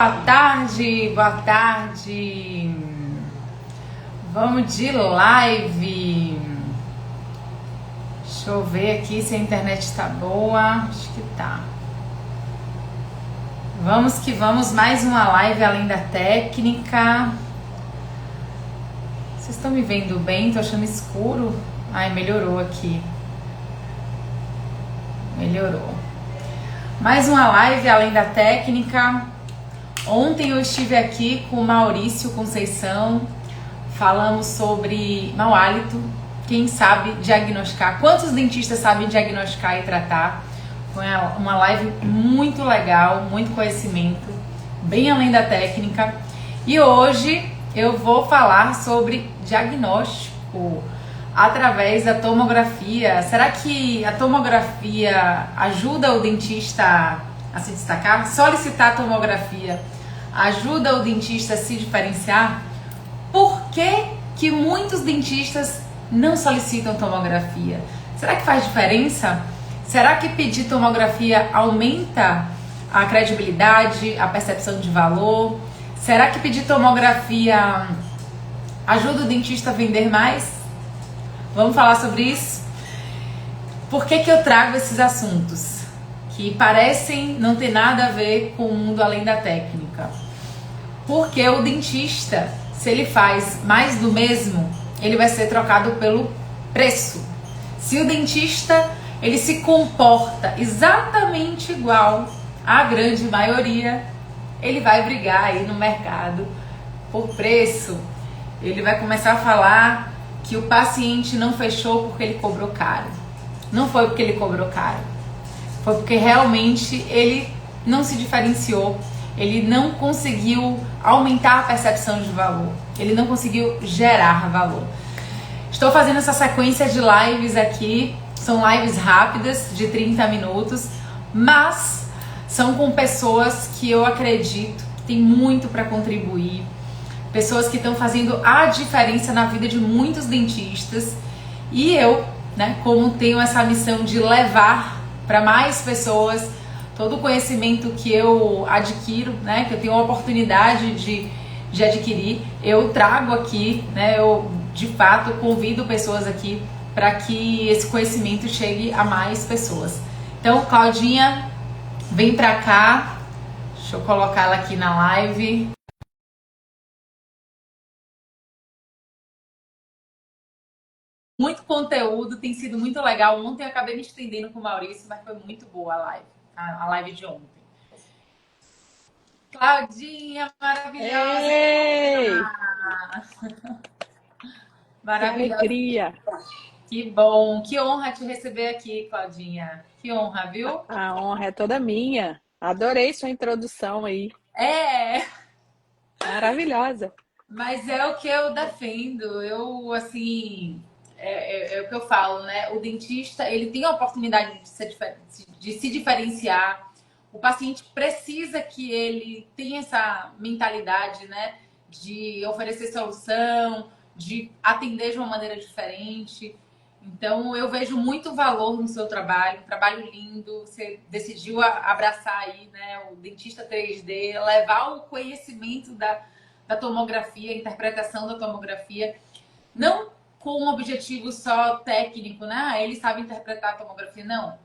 Boa tarde, boa tarde. Vamos de live. Deixa eu ver aqui se a internet está boa. Acho que tá. Vamos que vamos, mais uma live além da técnica. Vocês estão me vendo bem? Tô achando escuro. Ai, melhorou aqui. Melhorou. Mais uma live além da técnica. Ontem eu estive aqui com o Maurício Conceição. Falamos sobre mau hálito. Quem sabe diagnosticar? Quantos dentistas sabem diagnosticar e tratar? Foi uma live muito legal, muito conhecimento, bem além da técnica. E hoje eu vou falar sobre diagnóstico através da tomografia. Será que a tomografia ajuda o dentista a se destacar? Solicitar a tomografia ajuda o dentista a se diferenciar? Por que muitos dentistas não solicitam tomografia? Será que faz diferença? Será que pedir tomografia aumenta a credibilidade, a percepção de valor? Será que pedir tomografia ajuda o dentista a vender mais? Vamos falar sobre isso? Por que eu trago esses assuntos que parecem não ter nada a ver com o mundo além da técnica? Porque o dentista, se ele faz mais do mesmo, ele vai ser trocado pelo preço. Se o dentista ele se comporta exatamente igual à grande maioria, ele vai brigar aí no mercado por preço. Ele vai começar a falar que o paciente não fechou porque ele cobrou caro. Não foi porque ele cobrou caro. Foi porque realmente ele não se diferenciou. Ele não conseguiu aumentar a percepção de valor. Ele não conseguiu gerar valor. Estou fazendo essa sequência de lives aqui. São lives rápidas, de 30 minutos. Mas são com pessoas que eu acredito que tem muito para contribuir. Pessoas que estão fazendo a diferença na vida de muitos dentistas. E eu, né, como tenho essa missão de levar para mais pessoas todo o conhecimento que eu adquiro, né, que eu tenho a oportunidade de adquirir, eu trago aqui, né, eu de fato convido pessoas aqui para que esse conhecimento chegue a mais pessoas. Então, Claudinha, vem para cá, deixa eu colocar ela aqui na live. Muito conteúdo, tem sido muito legal. Ontem eu acabei me estendendo com o Maurício, mas foi muito boa a live de ontem. Claudinha, maravilhosa! Ei, que Maravilhosa! alegria! Que bom! Que honra te receber aqui, Claudinha. Que honra, viu? A honra é toda minha. Adorei sua introdução aí. É, Maravilhosa. mas é o que eu defendo. Eu, assim, é o que eu falo, né? O dentista, ele tem a oportunidade de se diferenciar. O paciente precisa que ele tenha essa mentalidade, né? De oferecer solução, de atender de uma maneira diferente. Então, eu vejo muito valor no seu trabalho, um trabalho lindo. Você decidiu abraçar aí, né? O dentista 3D, levar o conhecimento da tomografia, a interpretação da tomografia, não com um objetivo só técnico, né? Ah, ele sabe interpretar a tomografia, não.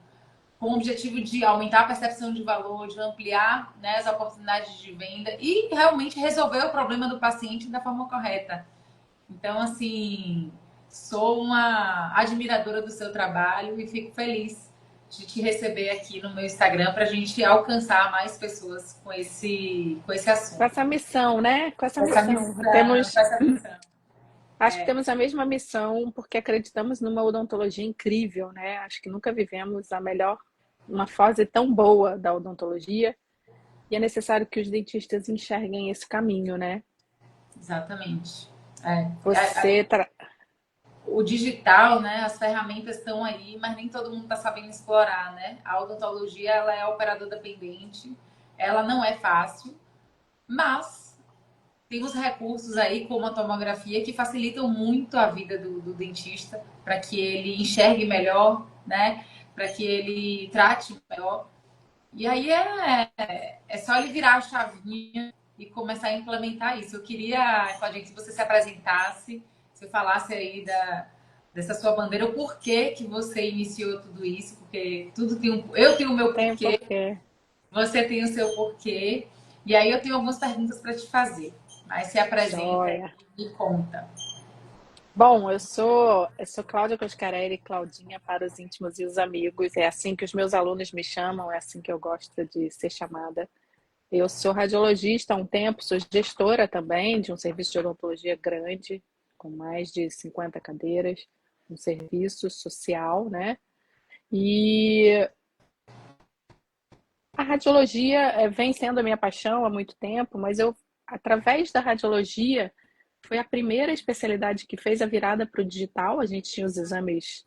Com o objetivo de aumentar a percepção de valor, de ampliar, né, as oportunidades de venda e realmente resolver o problema do paciente da forma correta. Então, assim, sou uma admiradora do seu trabalho e fico feliz de te receber aqui no meu Instagram para a gente alcançar mais pessoas com esse Com assunto. essa missão, né? Com essa Com essa missão. missão, com essa missão. Acho que temos a mesma missão porque acreditamos numa odontologia incrível, né? Acho que nunca vivemos uma fase tão boa da odontologia e é necessário que os dentistas enxerguem esse caminho, né? Exatamente. É. Você tra... O digital, né? As ferramentas estão aí, mas nem todo mundo está sabendo explorar, né? A odontologia, ela é operador dependente, ela não é fácil, mas temos recursos aí, como a tomografia, que facilitam muito a vida do dentista, para que ele enxergue melhor, né? Para que ele trate melhor. E aí é só ele virar a chavinha e começar a implementar isso. Eu queria, Claudinha, que você se apresentasse, você falasse aí dessa sua bandeira, o porquê que você iniciou tudo isso, porque tudo tem um. Eu tenho o meu Tem porquê, porquê. você tem o seu porquê. E aí eu tenho algumas perguntas para te fazer. Mas se apresenta aí Joia. e conta. Bom, eu sou Cláudia Coscarelli, Claudinha para os íntimos e os amigos. É assim que os meus alunos me chamam, é assim que eu gosto de ser chamada. Eu sou radiologista há um tempo, sou gestora também de um serviço de odontologia grande, com mais de 50 cadeiras, um serviço social, né? E a radiologia vem sendo a minha paixão há muito tempo, mas eu, através da radiologia, foi a primeira especialidade que fez a virada para o digital. A gente tinha os exames,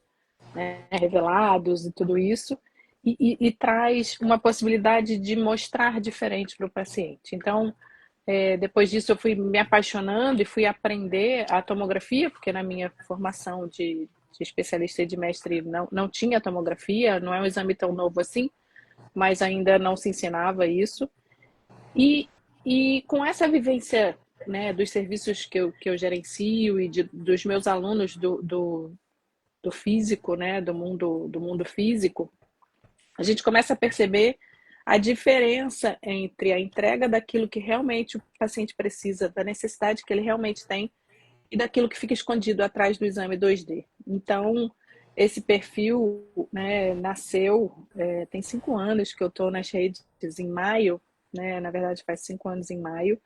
né, revelados e tudo isso, e traz uma possibilidade de mostrar diferente para o paciente. Então, depois disso, eu fui me apaixonando e fui aprender a tomografia, porque na minha formação de especialista e de mestre não tinha tomografia, não é um exame tão novo assim, mas ainda não se ensinava isso. E, e com essa vivência, né, dos serviços que eu gerencio e dos meus alunos do físico, né, do mundo físico, a gente começa a perceber a diferença entre a entrega daquilo que realmente o paciente precisa, da necessidade que ele realmente tem, e daquilo que fica escondido atrás do exame 2D. Então, esse perfil, né, nasceu, tem 5 anos que eu estou nas redes em maio, né, na verdade faz 5 anos em maio,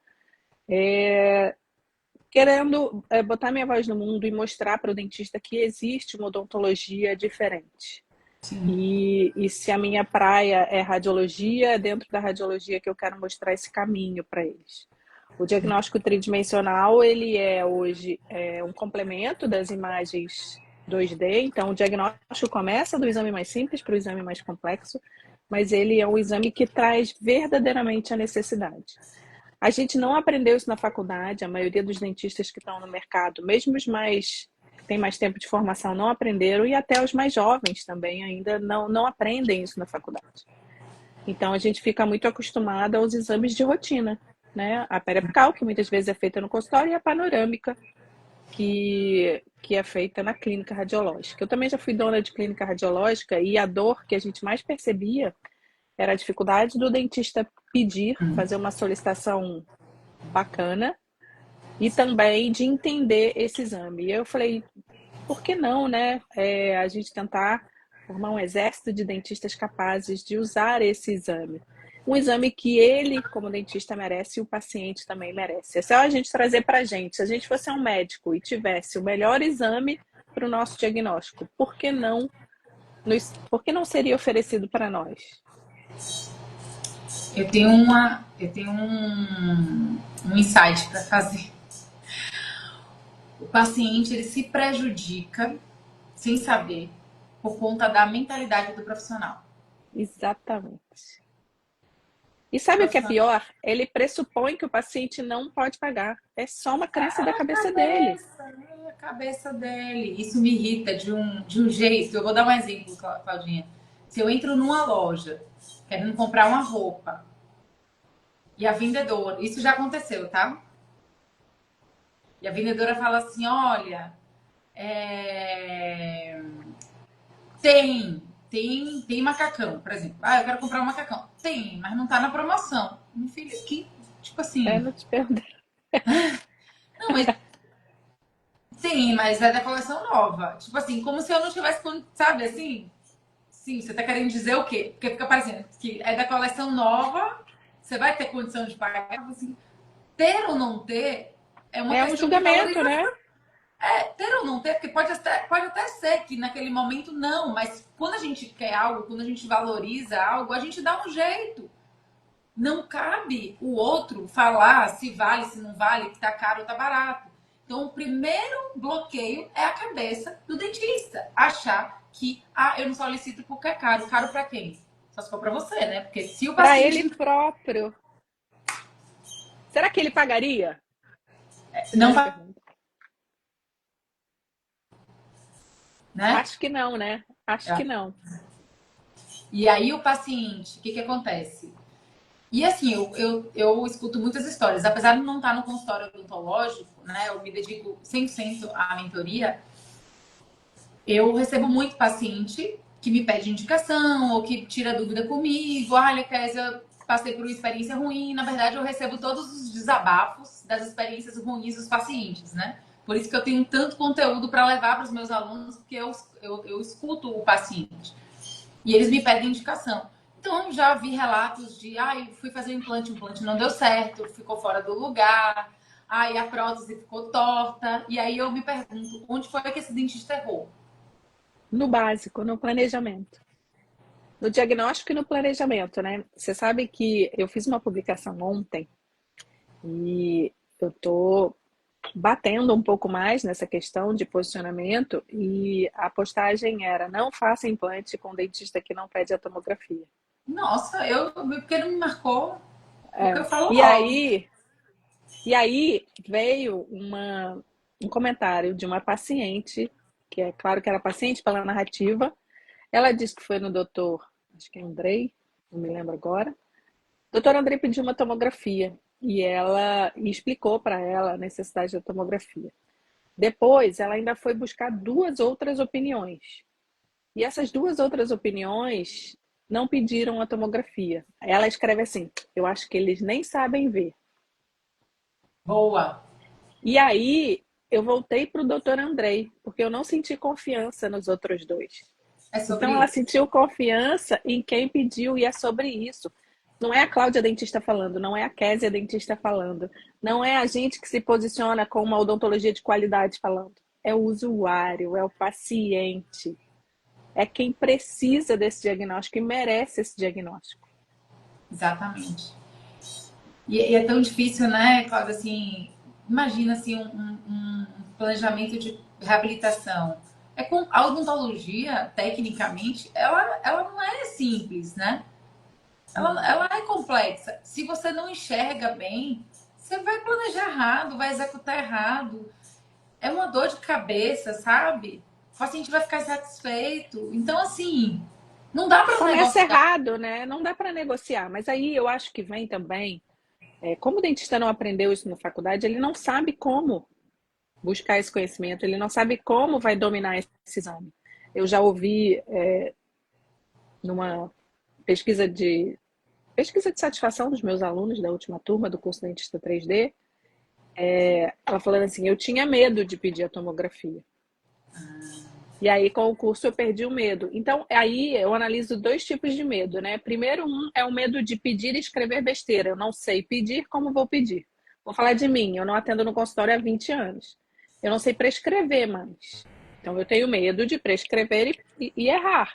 querendo botar minha voz no mundo e mostrar para o dentista que existe uma odontologia diferente. Sim. E se a minha praia é radiologia, é dentro da radiologia que eu quero mostrar esse caminho para eles. O diagnóstico tridimensional, ele é hoje um complemento das imagens 2D, então o diagnóstico começa do exame mais simples para o exame mais complexo, mas ele é um exame que traz verdadeiramente a necessidade. A gente não aprendeu isso na faculdade, a maioria dos dentistas que estão no mercado, mesmo os mais que têm mais tempo de formação, não aprenderam, e até os mais jovens também ainda não aprendem isso na faculdade. Então a gente fica muito acostumado aos exames de rotina, né? A periapical, que muitas vezes é feita no consultório, e a panorâmica, que é feita na clínica radiológica. Eu também já fui dona de clínica radiológica, e a dor que a gente mais percebia era a dificuldade do dentista pedir, fazer uma solicitação bacana, e também de entender esse exame. E eu falei, por que não, né? A gente tentar formar um exército de dentistas capazes de usar esse exame. Um exame que ele, como dentista, merece e o paciente também merece. É só a gente trazer para a gente. Se a gente fosse um médico e tivesse o melhor exame para o nosso diagnóstico, por que não seria oferecido para nós? Eu tenho um insight para fazer. O paciente ele se prejudica sem saber por conta da mentalidade do profissional. Exatamente. E O sabe o que é profissional pior? Ele pressupõe que o paciente não pode pagar. É só uma crença da é a cabeça dele. cabeça, é a cabeça dele. Isso me irrita de um jeito. Eu vou dar um exemplo, Claudinha. Se eu entro numa loja querendo comprar uma roupa e a vendedora, isso já aconteceu, tá? E a vendedora fala assim: olha, é, tem macacão, por exemplo. Ah, eu quero comprar um macacão. Tem, mas não tá na promoção. Meu filho, que, tipo É, assim, não te pergunto. não, mas tem, mas é da coleção nova. Tipo assim, como se eu não tivesse, sabe assim? Sim, você tá querendo dizer o quê? Porque fica parecendo que é da coleção nova, você vai ter condição de pagar. Assim, ter ou não ter é uma É um questão de julgamento, valorização. né? Ter ou não ter, porque pode até ser que naquele momento não, mas quando a gente quer algo, quando a gente valoriza algo, a gente dá um jeito. Não cabe o outro falar se vale, se não vale, que tá caro ou tá barato. Então, o primeiro bloqueio é a cabeça do dentista. Achar que, eu não solicito porque é caro. Caro para quem? Só se for para você, né? Porque se o Para ele paciente próprio. Será que ele pagaria? não Eu vai, pergunto. né? Acho que não, né? Acho que não. E aí o paciente, o que que acontece? E assim, eu escuto muitas histórias. Apesar de não estar no consultório odontológico, né? Eu me dedico 100% à mentoria. Eu recebo muito paciente que me pede indicação ou que tira dúvida comigo. Olha, Kézia, passei por uma experiência ruim. Na verdade, eu recebo todos os desabafos das experiências ruins dos pacientes, né? Por isso que eu tenho tanto conteúdo para levar para os meus alunos, porque eu escuto o paciente. E eles me pedem indicação. Então, eu já vi relatos de, fui fazer o implante não deu certo, ficou fora do lugar, a prótese ficou torta. E aí eu me pergunto, onde foi que esse dentista errou? No básico, no planejamento. No diagnóstico e no planejamento, né? Você sabe que eu fiz uma publicação ontem e eu tô batendo um pouco mais nessa questão de posicionamento e a postagem era: não faça implante com dentista que não pede a tomografia. Nossa, porque não me marcou, porque eu É. falo E logo. aí, e aí veio um comentário de uma paciente, que é claro que era paciente pela narrativa. Ela disse que foi no doutor, acho que é Andrei, não me lembro agora. O doutor Andrei pediu uma tomografia e ela explicou para ela a necessidade da tomografia. Depois, ela ainda foi buscar duas outras opiniões. E essas duas outras opiniões não pediram a tomografia. Ela escreve assim: eu acho que eles nem sabem ver. Boa. E aí eu voltei para o doutor Andrei, porque eu não senti confiança nos outros dois. É sobre Então ela isso. sentiu confiança em quem pediu, e é sobre isso. Não é a Cláudia dentista falando, não é a Késia dentista falando, não é a gente que se posiciona com uma odontologia de qualidade falando. É o usuário, é o paciente, é quem precisa desse diagnóstico e merece esse diagnóstico. Exatamente. E é tão difícil, né, Cláudia, assim, imagina assim, um planejamento de reabilitação. A odontologia, tecnicamente, ela não é simples, né? Ela é complexa. Se você não enxerga bem, você vai planejar errado, vai executar errado. É uma dor de cabeça, sabe? O paciente vai ficar insatisfeito. Então, assim, não dá para Começa negociar. errado, né? Não dá para negociar, mas aí eu acho que vem também, como o dentista não aprendeu isso na faculdade, ele não sabe como buscar esse conhecimento, ele não sabe como vai dominar esse exame. Eu já ouvi numa pesquisa de satisfação dos meus alunos da última turma do curso Dentista 3D, ela falando assim: eu tinha medo de pedir a tomografia. E aí, com o curso, eu perdi o medo. Então, aí eu analiso dois tipos de medo, né? Primeiro, um é o medo de pedir e escrever besteira. Eu não sei pedir, como vou pedir? Vou falar de mim, eu não atendo no consultório há 20 anos. Eu não sei prescrever mais. Então, eu tenho medo de prescrever e errar.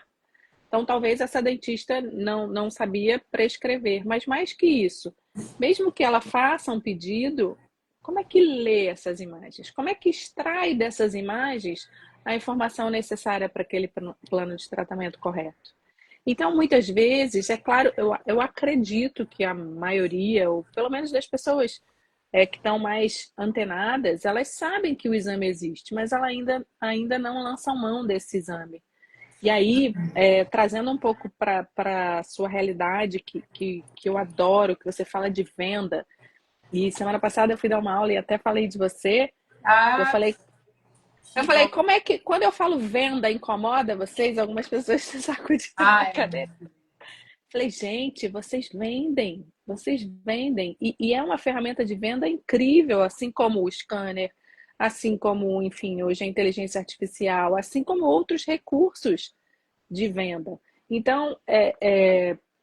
Então, talvez essa dentista não sabia prescrever. Mas mais que isso, mesmo que ela faça um pedido, como é que lê essas imagens? Como é que extrai dessas imagens a informação necessária para aquele plano de tratamento correto? Então, muitas vezes, é claro, eu acredito que a maioria, ou pelo menos das pessoas que estão mais antenadas, elas sabem que o exame existe, mas ela ainda não lançam mão desse exame. E aí, trazendo um pouco para a sua realidade, que eu adoro, que você fala de venda, e semana passada eu fui dar uma aula e até falei de você, eu Ah, falei, eu que falei, bom. como é que, quando eu falo venda incomoda vocês, algumas pessoas se sacudiram a Ai, cadeira. Falei, gente, vocês vendem, e é uma ferramenta de venda incrível, assim como o scanner, assim como, enfim, hoje a inteligência artificial, assim como outros recursos de venda. Então,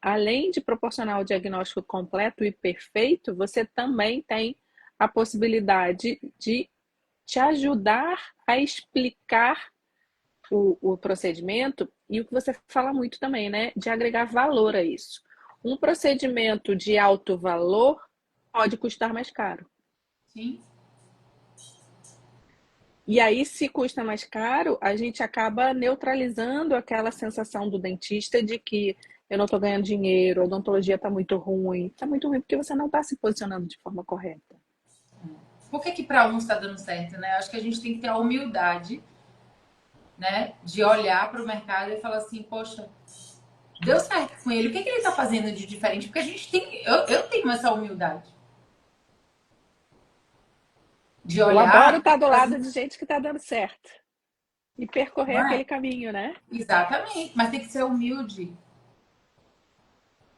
além de proporcionar o diagnóstico completo e perfeito, você também tem a possibilidade de te ajudar a explicar o procedimento e o que você fala muito também, né? De agregar valor a isso. Um procedimento de alto valor pode custar mais caro. sim. E aí, se custa mais caro, a gente acaba neutralizando aquela sensação do dentista de que eu não estou ganhando dinheiro, a odontologia está muito ruim. Está muito ruim porque você não está se posicionando de forma correta. Por que para uns está dando certo, né? Eu acho que a gente tem que ter a humildade, né, de olhar para o mercado e falar assim, poxa, Deu certo com ele. O que, que ele tá fazendo de diferente? Porque a gente tem. Eu tenho essa humildade de Eu adoro olhar estar do e lado fazer. de gente que está dando certo e percorrer Não é? aquele caminho, né? Exatamente. Mas tem que ser humilde.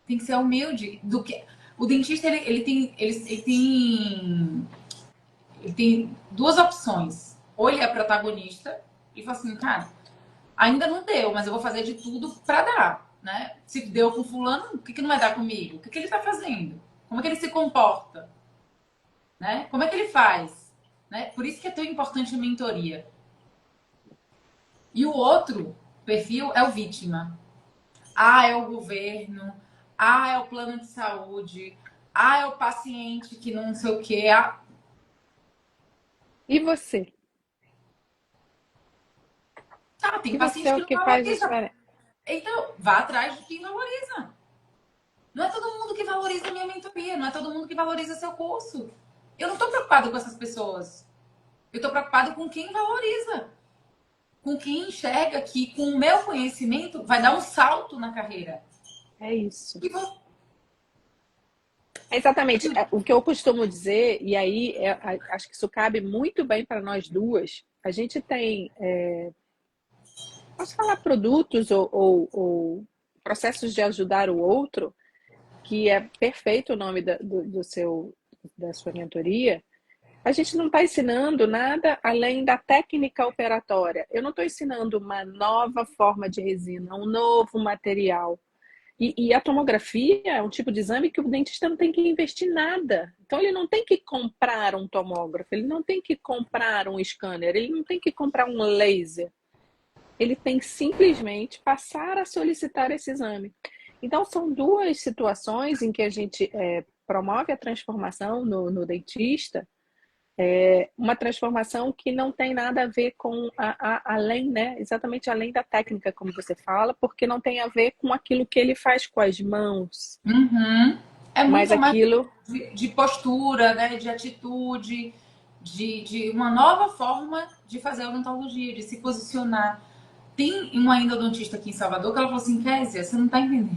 Tem que ser humilde. Do que... O dentista, ele tem duas opções. Ou ele é protagonista e fala assim, cara, ainda não deu, mas eu vou fazer de tudo para dar, né? Se deu com fulano, o que, que não vai dar comigo? O que, que ele tá fazendo? Como é que ele se comporta? Né? Como é que ele faz? Né? Por isso que é tão importante a mentoria. E o outro perfil é o vítima. Ah, é o governo. Ah, é o plano de saúde. Ah, é o paciente que não sei o quê. Ah, E você? tá, tem E você paciente é que o não que faz a valoriza. diferença? Então, vá atrás de quem valoriza. Não é todo mundo que valoriza a minha mentoria, não é todo mundo que valoriza seu curso. Eu não estou preocupado com essas pessoas. Eu estou preocupado com quem valoriza, com quem enxerga que com o meu conhecimento vai dar um salto na carreira. É isso. E vou... Exatamente. O que eu costumo dizer, e aí acho que isso cabe muito bem para nós duas, a gente tem, posso falar produtos ou processos de ajudar o outro, que é perfeito o nome da sua mentoria. A gente não está ensinando nada além da técnica operatória. Eu não estou ensinando uma nova forma de resina, um novo material. E a tomografia é um tipo de exame que o dentista não tem que investir nada. Então, ele não tem que comprar um tomógrafo, ele não tem que comprar um scanner, ele não tem que comprar um laser. Ele tem que simplesmente passar a solicitar esse exame. Então, são duas situações em que a gente promove a transformação no dentista, uma transformação que não tem nada a ver com além, né? Exatamente além da técnica, como você fala, porque não tem a ver com aquilo que ele faz com as mãos, Uhum. É mas muito mais aquilo de postura, né? De atitude, de uma nova forma de fazer a odontologia, de se posicionar. Tem uma endodontista aqui em Salvador que ela falou assim, Kézia, você não está entendendo.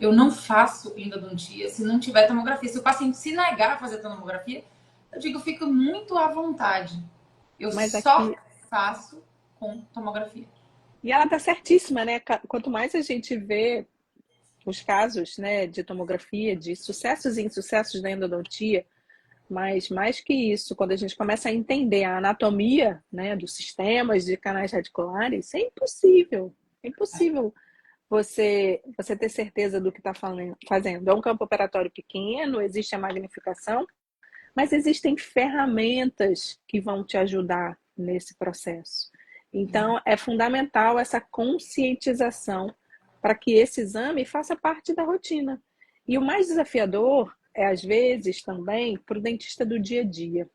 Eu não faço endodontia se não tiver tomografia. Se o paciente se negar a fazer tomografia, eu digo, fico muito à vontade. Eu mas só aqui faço com tomografia. e ela tá certíssima, né? Quanto mais a gente vê os casos, né, de tomografia, de sucessos e insucessos da endodontia, mas mais que isso, quando a gente começa a entender a anatomia, né, dos sistemas de canais radiculares, é impossível. É impossível você ter certeza do que está fazendo. É um campo operatório pequeno, existe a magnificação, mas existem ferramentas que vão te ajudar nesse processo. Então, é fundamental essa conscientização para que esse exame faça parte da rotina. E o mais desafiador é, às vezes, também para o dentista do dia a dia.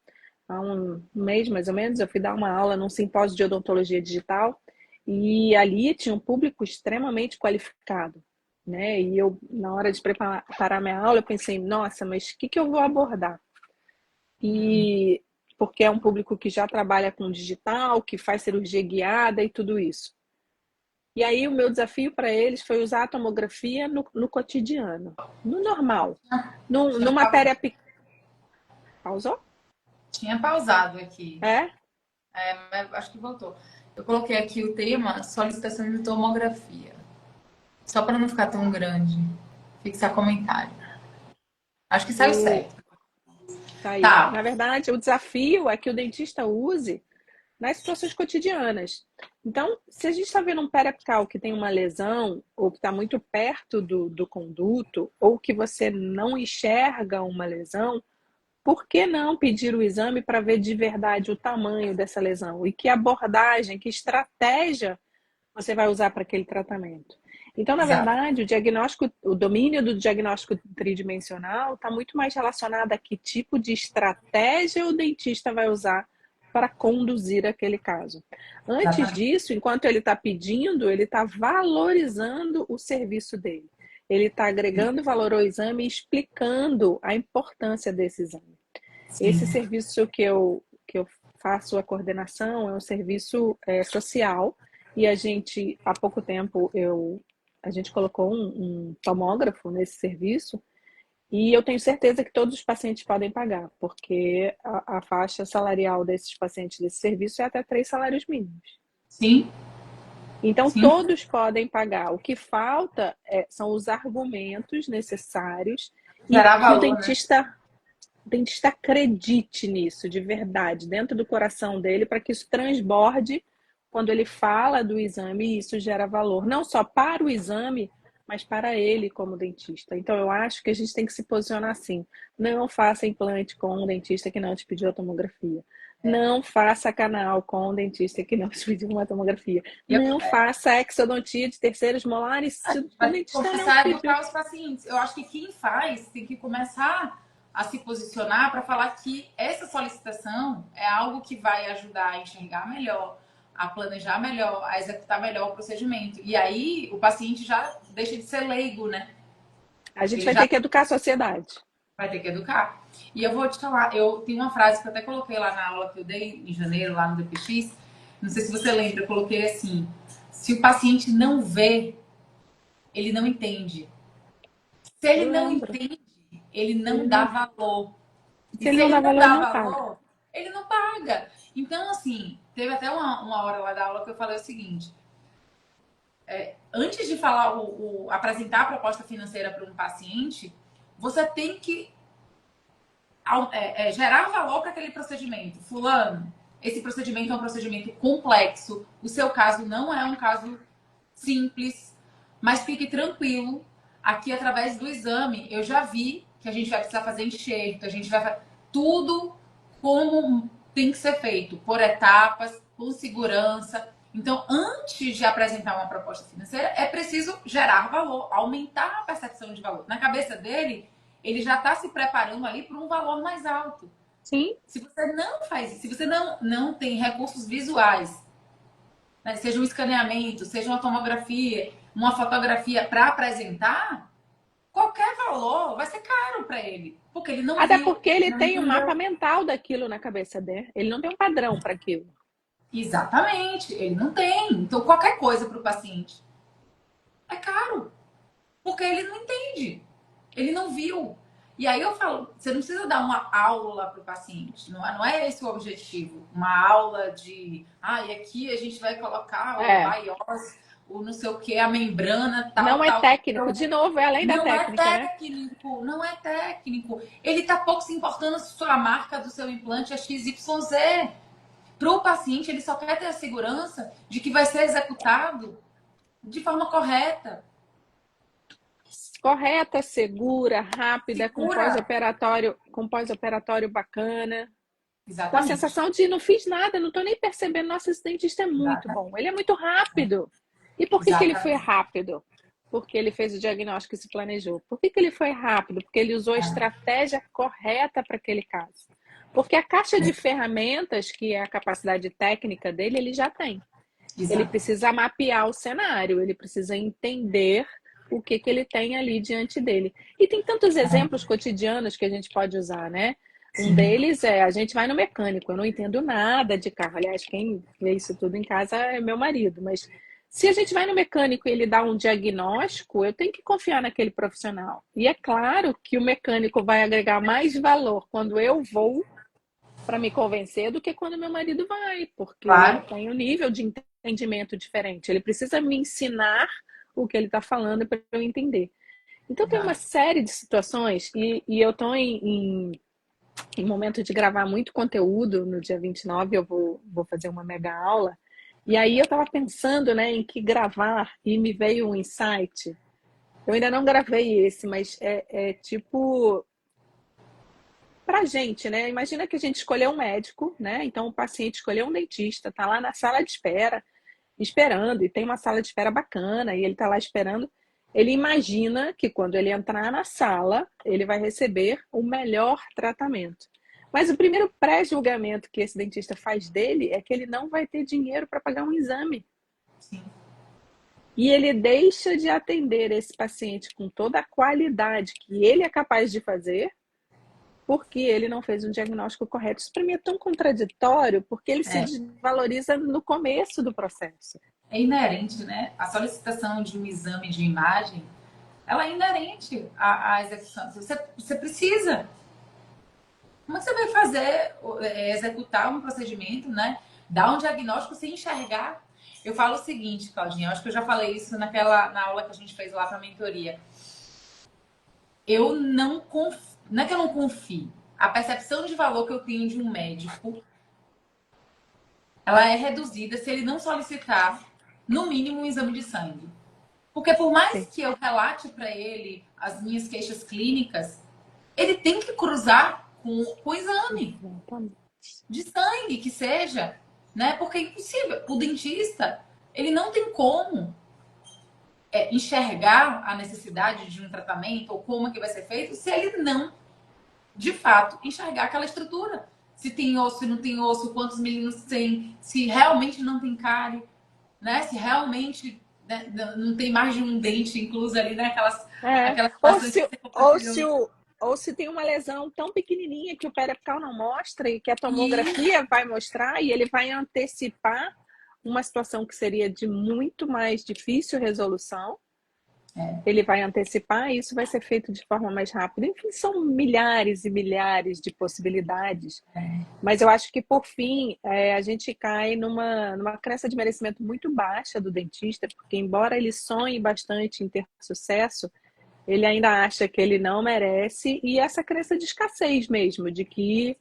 Há um mês, mais ou menos, eu fui dar uma aula num simpósio de odontologia digital e ali tinha um público extremamente qualificado, né? E eu, na hora de preparar minha aula, eu pensei, nossa, mas o que eu vou abordar? E porque é um público que já trabalha com digital, que faz cirurgia guiada e tudo isso. E aí o meu desafio para eles foi usar a tomografia no cotidiano, no normal, no Tinha, pa- matéria pausou? tinha pausado aqui. É? Mas acho que voltou. Eu coloquei aqui o tema solicitação de tomografia. Só para não ficar tão grande. Fixar comentário. Acho que saiu O, certo. tá aí. Tá. Na verdade, o desafio é que o dentista use nas situações cotidianas. Então, se a gente está vendo um periapical que tem uma lesão, ou que está muito perto do conduto, ou que você não enxerga uma lesão, por que não pedir o exame para ver de verdade o tamanho dessa lesão? E que abordagem, que estratégia você vai usar para aquele tratamento? Então, na Exato. verdade, o diagnóstico, o domínio do diagnóstico tridimensional está muito mais relacionado a que tipo de estratégia o dentista vai usar para conduzir aquele caso. Antes Exatamente. disso, enquanto ele está pedindo, ele está valorizando o serviço dele. Ele está agregando valor ao exame e explicando a importância desse exame. Sim. Esse serviço que eu faço a coordenação é um serviço social e a gente, há pouco tempo, eu a gente colocou um tomógrafo nesse serviço e eu tenho certeza que todos os pacientes podem pagar, porque a faixa salarial desses pacientes desse serviço é até 3 salários mínimos. Sim, Então, sim. todos podem pagar. O que falta são os argumentos necessários e Gerar que valor, né? o dentista acredite nisso de verdade, dentro do coração dele, para que isso transborde quando ele fala do exame e isso gera valor, não só para o exame, mas para ele como dentista. Então, eu acho que a gente tem que se posicionar assim. Não faça implante com um dentista que não te pediu a tomografia. Não faça canal com um dentista que não te pediu uma tomografia. E eu, Não faça exodontia de terceiros molares a se gente o vai ter que dentista não começar a pediu. educar os pacientes. Eu acho que quem faz tem que começar a se posicionar para falar que essa solicitação é algo que vai ajudar a enxergar melhor, a planejar melhor, a executar melhor o procedimento. E aí o paciente já deixa de ser leigo, né? A gente Ele vai já ter que educar a sociedade. vai ter que educar. E eu vou te falar, eu tenho uma frase que eu até coloquei lá na aula que eu dei em janeiro, lá no DPX. Não sei se você lembra, eu coloquei assim: se o paciente não vê, ele não entende. Se ele Eu não lembro. entende, ele Ele não dá não, valor. E se ele se não ele dá não valor, ele dá não paga. valor, ele não paga. Então, assim, teve até uma hora lá da aula que eu falei o seguinte: antes de falar apresentar a proposta financeira para um paciente, você tem que gerar valor para aquele procedimento. Fulano, esse procedimento é um procedimento complexo. O seu caso não é um caso simples, mas fique tranquilo. Aqui, através do exame, eu já vi que a gente vai precisar fazer enxerto, a gente vai fazer tudo como tem que ser feito, por etapas, com segurança. Então, antes de apresentar uma proposta financeira, é preciso gerar valor, aumentar a percepção de valor. Na cabeça dele, ele já está se preparando ali para um valor mais alto. Sim. Se você não faz, se você não tem recursos visuais, né, seja um escaneamento, seja uma tomografia, uma fotografia para apresentar, qualquer valor vai ser caro para ele, porque ele não Até viu, porque ele não tem um mapa entendeu. mental daquilo na cabeça dele. Ele não tem um padrão para aquilo. Exatamente, ele não tem. Então, qualquer coisa para o paciente é caro, porque ele não entende, ele não viu. E aí eu falo, você não precisa dar uma aula para o paciente, não é esse o objetivo. Uma aula de, e aqui a gente vai colocar o É. BIOS, o não sei o que, a membrana, Não tal, é tal. técnico. Então, De novo, é além da não é técnica, né? técnico, não é técnico. Ele tá pouco se importando se a marca do seu implante é XYZ. Para o paciente, ele só quer ter a segurança de que vai ser executado de forma correta, Correta, segura, rápida, segura. com pós-operatório bacana. Com a Exatamente. sensação de não fiz nada, não estou nem percebendo. Nossa, esse dentista é muito bom. Exatamente. Ele é muito rápido. E por que ele foi Exatamente. rápido? Porque ele fez o diagnóstico e se planejou. Por que ele foi rápido? Porque ele usou a estratégia correta para aquele caso. Porque a caixa de ferramentas, que é a capacidade técnica dele, ele já tem. Ele Exato. precisa mapear o cenário, ele precisa entender o que ele tem ali diante dele. E tem tantos exemplos cotidianos que a gente pode usar, né? Um Sim. deles é, a gente vai no mecânico, eu não entendo nada de carro. Aliás, quem vê isso tudo em casa é meu marido, mas se a gente vai no mecânico e ele dá um diagnóstico, eu tenho que confiar naquele profissional. E é claro que o mecânico vai agregar mais valor quando eu vou para me convencer do que quando meu marido vai, porque ele Claro. tem um nível de entendimento diferente. Ele precisa me ensinar o que ele está falando para eu entender. Então tem uma Exato. série de situações e eu estou em momento de gravar muito conteúdo. No dia 29 eu vou fazer uma mega aula. E aí eu estava pensando, né, em que gravar e me veio um insight. Eu ainda não gravei esse, mas é tipo pra gente, né? Imagina que a gente escolheu um médico, né? Então o paciente escolheu um dentista, tá lá na sala de espera, esperando, e tem uma sala de espera bacana, e ele tá lá esperando. Ele imagina que quando ele entrar na sala, ele vai receber o melhor tratamento. Mas o primeiro pré-julgamento que esse dentista faz dele é que ele não vai ter dinheiro para pagar um exame. Sim. E ele deixa de atender esse paciente com toda a qualidade que ele é capaz de fazer, porque ele não fez um diagnóstico correto. Isso para mim é tão contraditório, porque ele se É. desvaloriza no começo do processo. é inerente, né? A solicitação de um exame de imagem, ela é inerente à execução. Você precisa. Como é que você vai fazer, executar um procedimento, né? Dar um diagnóstico sem enxergar? Eu falo o seguinte, Claudinha, eu acho que eu já falei isso na aula que a gente fez lá para a mentoria. Eu não confio, não é que eu não confio. A percepção de valor que eu tenho de um médico, ela é reduzida se ele não solicitar, no mínimo, um exame de sangue. Porque por mais Sim, que eu relate para ele as minhas queixas clínicas, ele tem que cruzar com o exame exatamente. de sangue, que seja, né? Porque é impossível. O dentista, ele não tem como enxergar a necessidade de um tratamento ou como é que vai ser feito se ele não, de fato, enxergar aquela estrutura. Se tem osso, se não tem osso, quantos milímetros tem, se realmente não tem cárie, né? Se realmente, né, não tem mais de um dente incluso ali, né? É. Aquelas Ou situações que se, você ou se, compartilhou. ou se tem uma lesão tão pequenininha que o periapical não mostra e que a E tomografia vai mostrar e ele vai antecipar uma situação que seria de muito mais difícil resolução. Ele vai antecipar e isso vai ser feito de forma mais rápida. Enfim, são milhares e milhares de possibilidades. Mas eu acho que, por fim, a gente cai numa crença de merecimento muito baixa do dentista, porque, embora ele sonhe bastante em ter sucesso, ele ainda acha que ele não merece, e essa crença de escassez mesmo, de que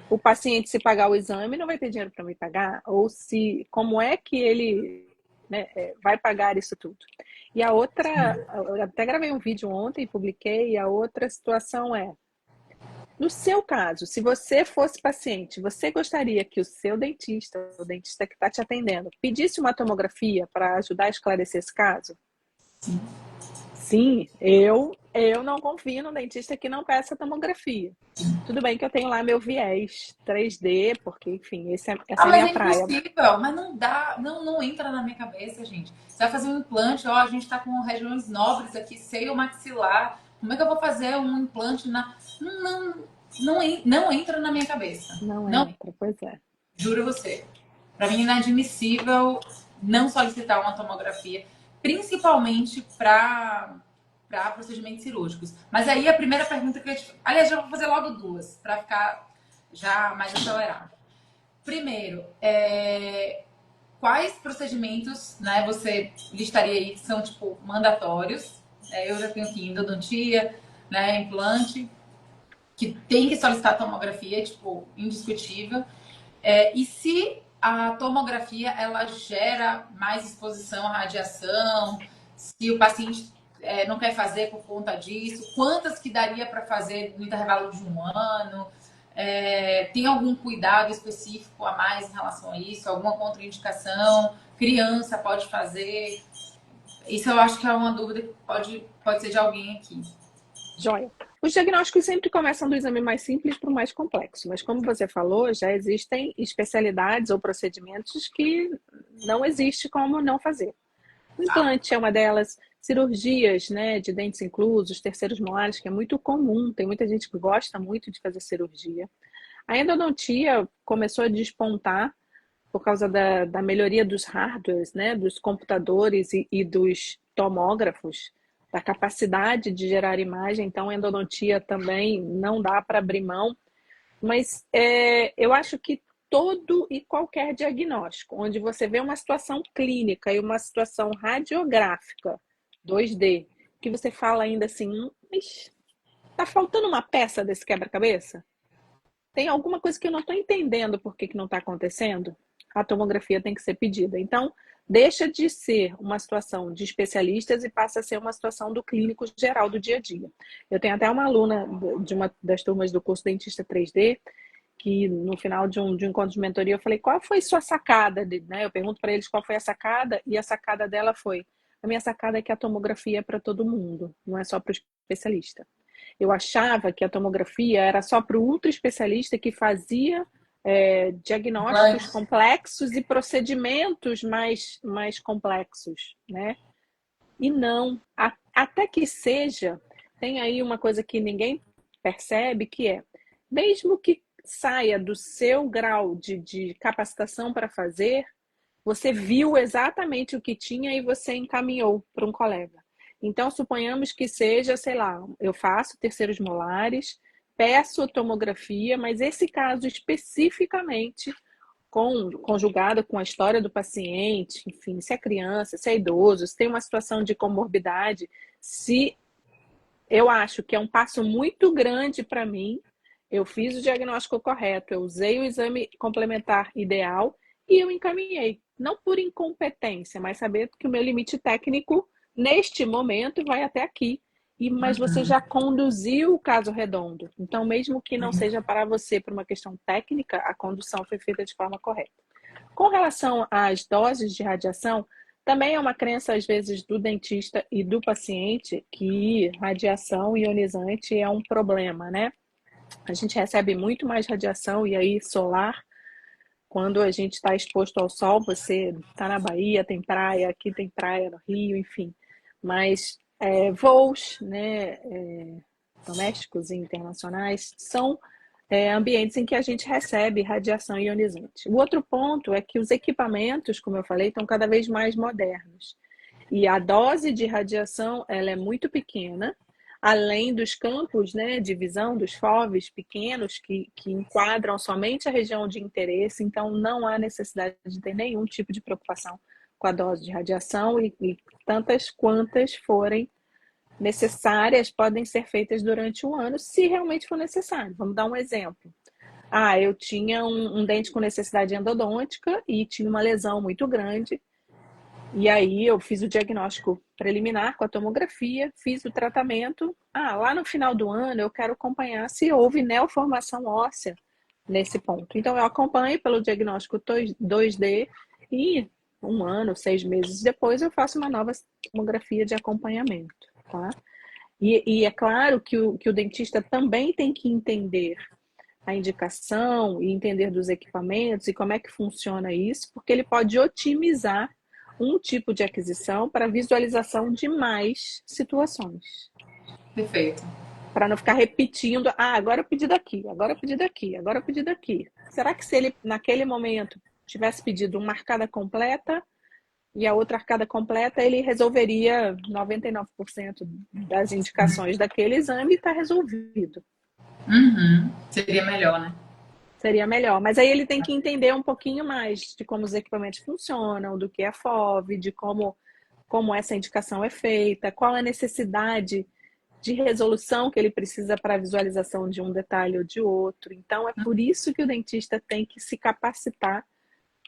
o paciente, se pagar o exame, não vai ter dinheiro para me pagar, ou se como é que ele, né, vai pagar isso tudo. E a outra, eu até gravei um vídeo ontem, publiquei, e a outra situação é, no seu caso, se você fosse paciente, você gostaria que o seu dentista, o dentista que está te atendendo, pedisse uma tomografia para ajudar a esclarecer esse caso? Sim, eu não confio no dentista que não peça tomografia. Tudo bem que eu tenho lá meu viés 3D, porque, enfim, essa é a mas minha é praia. impossível, mas não dá, não entra na minha cabeça, gente. Você vai fazer um implante, ó, a gente tá com regiões nobres aqui, seio maxilar. Como é que eu vou fazer um implante na. Não entra na minha cabeça. Não Não, entra, pois é. juro você. Para mim é inadmissível não solicitar uma tomografia, principalmente para procedimentos cirúrgicos. Mas aí a primeira pergunta que eu te... Aliás, já vou fazer logo duas, para ficar já mais acelerado. Primeiro, quais procedimentos, né, você listaria aí que são, tipo, mandatórios? Eu já tenho aqui endodontia, né, implante, que tem que solicitar tomografia, tipo, indiscutível. E se a tomografia, ela gera mais exposição à radiação, se o paciente não quer fazer por conta disso, quantas que daria para fazer no intervalo de um ano? Tem algum cuidado específico a mais em relação a isso? Alguma contraindicação? Criança pode fazer? Isso eu acho que é uma dúvida que pode ser de alguém aqui. Joia. Os diagnósticos sempre começam do exame mais simples para o mais complexo, mas como você falou, já existem especialidades ou procedimentos que não existe como não fazer. O implante é uma delas, cirurgias, né, de dentes inclusos, terceiros molares, que é muito comum, tem muita gente que gosta muito de fazer cirurgia. A endodontia começou a despontar por causa da melhoria dos hardwares, né, dos computadores e dos tomógrafos, da capacidade de gerar imagem. Então, a endodontia também não dá para abrir mão. Mas eu acho que todo e qualquer diagnóstico, onde você vê uma situação clínica e uma situação radiográfica 2D, que você fala ainda assim, mas tá faltando uma peça desse quebra-cabeça? Tem alguma coisa que eu não estou entendendo por que não está acontecendo? A tomografia tem que ser pedida. Então, deixa de ser uma situação de especialistas e passa a ser uma situação do clínico geral do dia a dia. Eu tenho até uma aluna de uma das turmas do curso Dentista 3D, que no final de um encontro de mentoria eu falei, qual foi sua sacada? Né? Eu pergunto para eles qual foi a sacada, e a sacada dela foi, a minha sacada é que a tomografia é para todo mundo, não é só para o especialista. Eu achava que a tomografia era só para o ultra especialista que fazia diagnósticos Implante. complexos e procedimentos mais complexos, né? E não, até que seja, tem aí uma coisa que ninguém percebe, que é, mesmo que saia do seu grau de capacitação para fazer, você viu exatamente o que tinha e você encaminhou para um colega. Então, suponhamos que seja, sei lá, eu faço terceiros molares, peço tomografia, mas esse caso especificamente, conjugado com a história do paciente, enfim, se é criança, se é idoso, se tem uma situação de comorbidade, se eu acho que é um passo muito grande para mim, eu fiz o diagnóstico correto, eu usei o exame complementar ideal e eu encaminhei. Não por incompetência, mas saber que o meu limite técnico, neste momento, vai até aqui. Mas você já conduziu o caso redondo. Então, mesmo que não seja para você por uma questão técnica, a condução foi feita de forma correta. Com relação às doses de radiação, também é uma crença, às vezes, do dentista e do paciente que radiação ionizante é um problema, né? A gente recebe muito mais radiação, e aí solar, quando a gente está exposto ao sol, você está na Bahia, tem praia, aqui tem praia no Rio, enfim. Mas voos, né, domésticos e internacionais são ambientes em que a gente recebe radiação ionizante. O outro ponto é que os equipamentos, como eu falei, estão cada vez mais modernos. E a dose de radiação ela é muito pequena, além dos campos, né, de visão dos FOVs pequenos que enquadram somente a região de interesse, então não há necessidade de ter nenhum tipo de preocupação com a dose de radiação e tantas quantas forem necessárias podem ser feitas durante um ano, se realmente for necessário. Vamos dar um exemplo. Eu tinha um dente com necessidade endodôntica e tinha uma lesão muito grande. E aí eu fiz o diagnóstico preliminar com a tomografia, fiz o tratamento. Lá no final do ano eu quero acompanhar se houve neoformação óssea nesse ponto. Então eu acompanho pelo diagnóstico 2D e um ano, 6 meses depois eu faço uma nova tomografia de acompanhamento, tá? E é claro que o dentista também tem que entender a indicação e entender dos equipamentos e como é que funciona isso, porque ele pode otimizar um tipo de aquisição para visualização de mais situações. Perfeito. Para não ficar repetindo, agora eu pedi daqui, agora eu pedi daqui, agora eu pedi daqui. Será que se ele, naquele momento, tivesse pedido uma arcada completa e a outra arcada completa, ele resolveria 99% das indicações daquele exame e está resolvido. Seria melhor, né? Seria melhor. Mas aí ele tem que entender um pouquinho mais de como os equipamentos funcionam, do que é FOV, de como essa indicação é feita, qual a necessidade de resolução que ele precisa para a visualização de um detalhe ou de outro. Então, é por isso que o dentista tem que se capacitar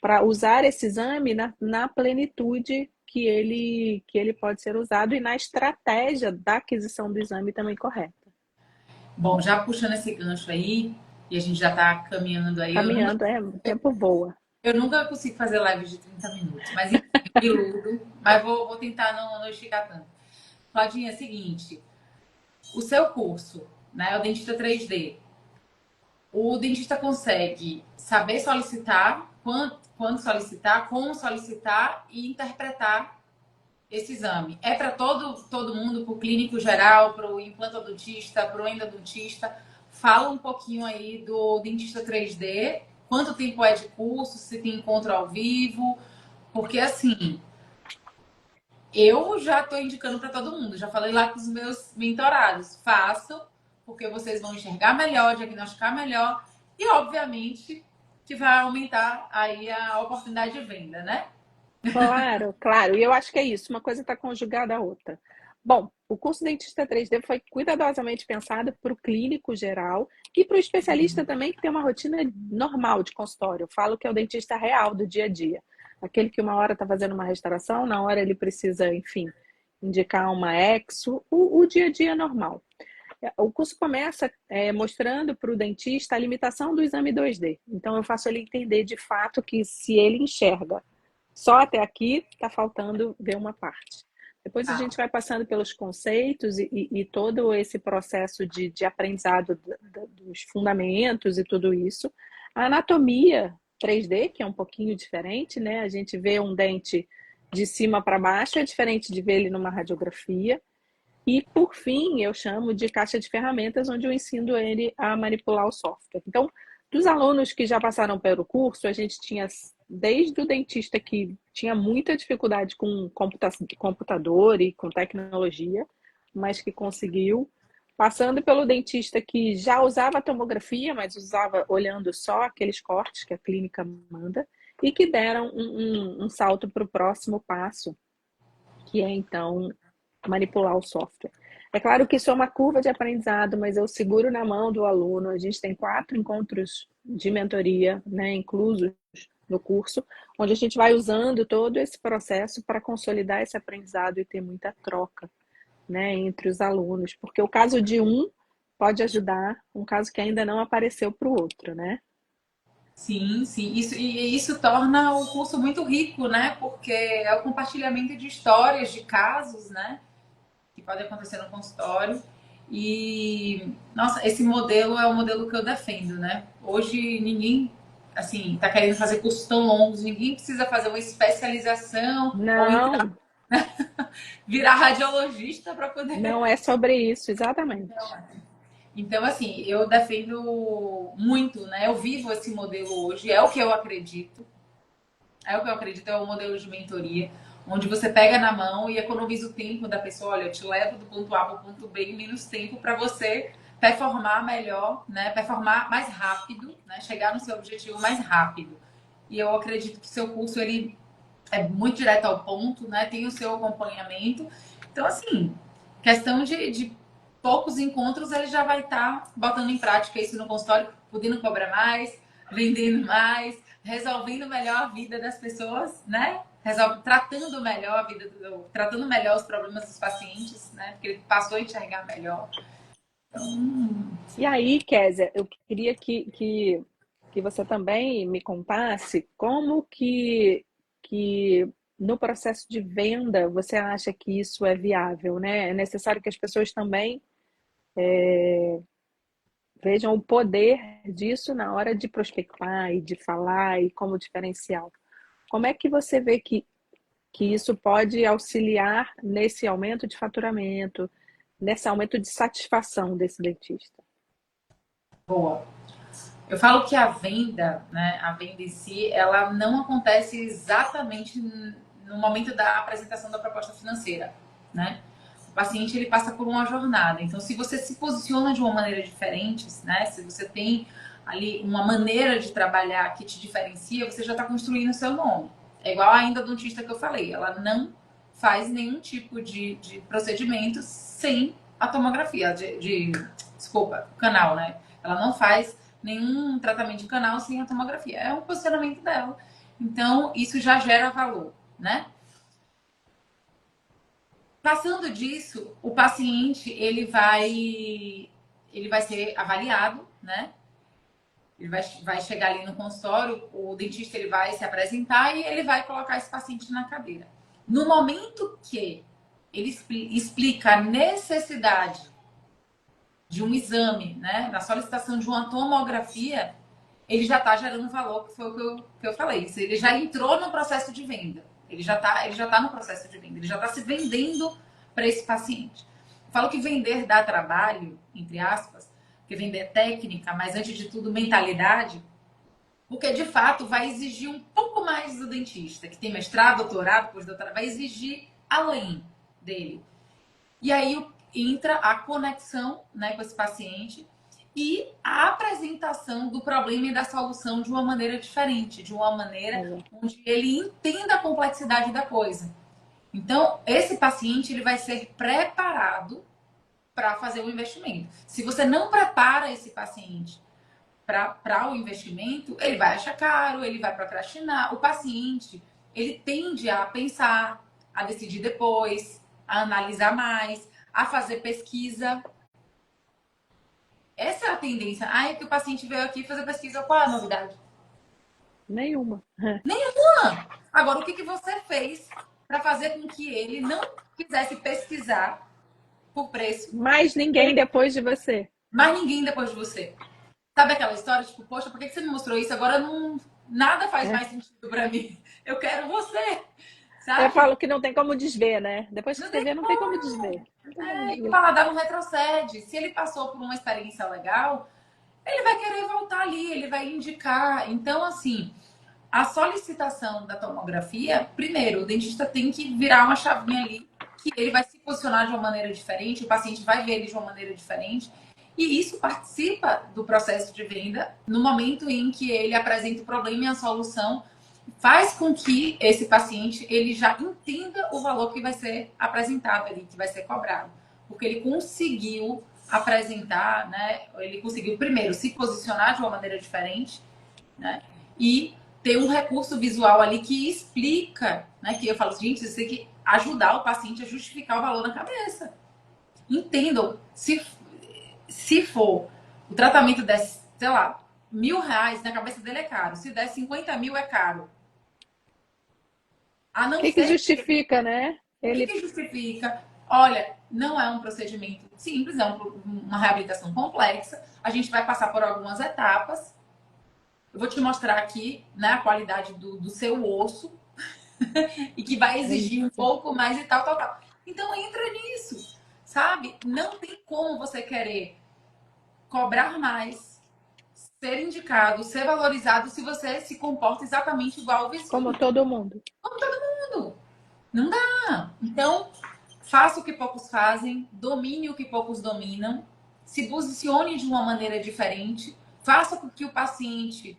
para usar esse exame na plenitude que ele pode ser usado e na estratégia da aquisição do exame também correta. Bom, já puxando esse gancho aí, e a gente já tá caminhando aí, Caminhando, o tempo voa. eu nunca consigo fazer live de 30 minutos, mas enfim, iludo, mas vou tentar não esticar tanto. Claudinha, é o seguinte, o seu curso, né, o Dentista 3D, o dentista consegue saber solicitar, quando solicitar, como solicitar e interpretar esse exame. É para todo mundo, para o clínico geral, para o implantodontista, para o endodontista. Fala um pouquinho aí do dentista 3D, quanto tempo é de curso, se tem encontro ao vivo, porque assim, eu já estou indicando para todo mundo, já falei lá com os meus mentorados, façam, porque vocês vão enxergar melhor, diagnosticar melhor e, obviamente, que vai aumentar aí a oportunidade de venda, né? Claro, claro. E eu acho que é isso, uma coisa está conjugada à outra. Bom, o curso Dentista 3D foi cuidadosamente pensado para o clínico geral e para o especialista também que tem uma rotina normal de consultório. Eu falo que é o dentista real do dia a dia. Aquele que uma hora está fazendo uma restauração, na hora ele precisa, enfim, indicar uma exo, o dia a dia normal. O curso começa mostrando para o dentista a limitação do exame 2D. Então, eu faço ele entender de fato que se ele enxerga só até aqui, está faltando ver uma parte. Depois a gente vai passando pelos conceitos e todo esse processo de aprendizado dos fundamentos e tudo isso. A anatomia 3D, que é um pouquinho diferente, né? A gente vê um dente de cima para baixo, é diferente de ver ele numa radiografia. E, por fim, eu chamo de caixa de ferramentas, onde eu ensino ele a manipular o software. Então, dos alunos que já passaram pelo curso, a gente tinha desde o dentista que tinha muita dificuldade com computador e com tecnologia, mas que conseguiu, passando pelo dentista que já usava a tomografia, mas usava olhando só aqueles cortes que a clínica manda, e que deram um salto para o próximo passo, que é então manipular o software. É claro que isso é uma curva de aprendizado, mas eu seguro na mão do aluno. A gente tem 4 encontros de mentoria, né, inclusos no curso, onde a gente vai usando todo esse processo para consolidar esse aprendizado e ter muita troca, né, entre os alunos, porque o caso de um pode ajudar um caso que ainda não apareceu para o outro, né? Sim, sim. Isso torna o curso muito rico, né? Porque é o compartilhamento de histórias, de casos, né? Que podem acontecer no consultório. E, nossa, esse modelo é o modelo que eu defendo, né? Hoje ninguém, assim, tá querendo fazer cursos tão longos, ninguém precisa fazer uma especialização ou entrar, Não, virar radiologista para poder. não é sobre isso, exatamente. Então, assim, eu defendo muito, né? Eu vivo esse modelo hoje, é o que eu acredito. É o que eu acredito, é o modelo de mentoria, onde você pega na mão e economiza o tempo da pessoa. Olha, eu te levo do ponto A para o ponto B em menos tempo para você performar melhor, né? Performar mais rápido, né? Chegar no seu objetivo mais rápido. E eu acredito que seu curso ele é muito direto ao ponto, né? Tem o seu acompanhamento. Então, assim, questão de poucos encontros, ele já vai estar botando em prática isso no consultório, podendo cobrar mais, vendendo mais, resolvendo melhor a vida das pessoas, né? Tratando melhor a vida, tratando melhor os problemas dos pacientes, né? Porque ele passou a enxergar melhor. Então, E aí, Kézia, eu queria que você também me contasse como que no processo de venda você acha que isso é viável, né? É necessário que as pessoas também vejam o poder disso na hora de prospectar e de falar e como diferencial. Como é que você vê que isso pode auxiliar nesse aumento de faturamento, nesse aumento de satisfação desse dentista? boa. Eu falo que a venda, né, a venda em si, ela não acontece exatamente no momento da apresentação da proposta financeira, né? O paciente ele passa por uma jornada. Então, se você se posiciona de uma maneira diferente, né, se você tem ali uma maneira de trabalhar que te diferencia, você já está construindo o seu nome. É igual ainda a dentista que eu falei, ela não faz nenhum tipo de procedimento sem a tomografia, desculpa, o canal, né? Ela não faz nenhum tratamento de canal sem a tomografia. É um posicionamento dela. Então, isso já gera valor, né? Passando disso, o paciente ele vai ser avaliado, né? Ele vai chegar ali no consultório, o dentista ele vai se apresentar e ele vai colocar esse paciente na cadeira. No momento que ele explica a necessidade de um exame, né, na solicitação de uma tomografia, ele já está gerando valor, que foi o que eu falei. Ele já entrou no processo de venda. Ele já tá no processo de venda. Ele já está se vendendo para esse paciente. Eu falo que vender dá trabalho, entre aspas, porque vender é técnica, mas antes de tudo mentalidade, porque de fato vai exigir um pouco mais do dentista, que tem mestrado, doutorado, pós-doutorado, vai exigir além dele. E aí entra a conexão, né, com esse paciente e a apresentação do problema e da solução de uma maneira diferente, de uma maneira onde ele entenda a complexidade da coisa. Então, esse paciente ele vai ser preparado para fazer o investimento. Se você não prepara esse paciente para o investimento, ele vai achar caro, ele vai procrastinar. O paciente, ele tende a pensar, a decidir depois, a analisar mais, a fazer pesquisa. Essa é a tendência. Ah, é que o paciente veio aqui fazer pesquisa. Qual é a novidade? Nenhuma. Agora, o que, que você fez para fazer com que ele não quisesse pesquisar por preço, Mais ninguém depois de você. mais ninguém depois de você? Sabe aquela história, tipo, poxa, por que você me mostrou isso? Agora não, nada faz É. mais sentido para mim. Eu quero você, Eu sabe? falo que não tem como desver, né? Depois que Não você tem vê, não tem como desver. Não tem como E o desver. paladar não retrocede. Se ele passou por uma experiência legal, ele vai querer voltar ali, ele vai indicar. Então, assim, a solicitação da tomografia, primeiro, o dentista tem que virar uma chavinha ali, que ele vai se posicionar de uma maneira diferente, o paciente vai ver ele de uma maneira diferente, e isso participa do processo de venda no momento em que ele apresenta o problema e a solução, faz com que esse paciente ele já entenda o valor que vai ser apresentado ali, que vai ser cobrado, porque ele conseguiu apresentar, né? Ele conseguiu primeiro se posicionar de uma maneira diferente, né? E ter um recurso visual ali que explica, né? Que eu falo, gente, você tem que ajudar o paciente a justificar o valor na cabeça. Entendam, se for o tratamento desse, sei lá, R$ 1.000, na cabeça dele é caro. Se der 50 mil é caro. A O não que que ser que justifica, né? o que, Ele, que justifica? Olha, não é um procedimento simples, é uma reabilitação complexa. A gente vai passar por algumas etapas. Eu vou te mostrar aqui, né, a qualidade do seu osso e que vai é exigir um isso. pouco mais e tal, tal, tal. Então entra nisso, sabe? Não tem como você querer cobrar mais, ser indicado, ser valorizado se você se comporta exatamente igual ao Como vizinho. todo mundo. Não dá. Então, faça o que poucos fazem, domine o que poucos dominam, se posicione de uma maneira diferente, faça com que o paciente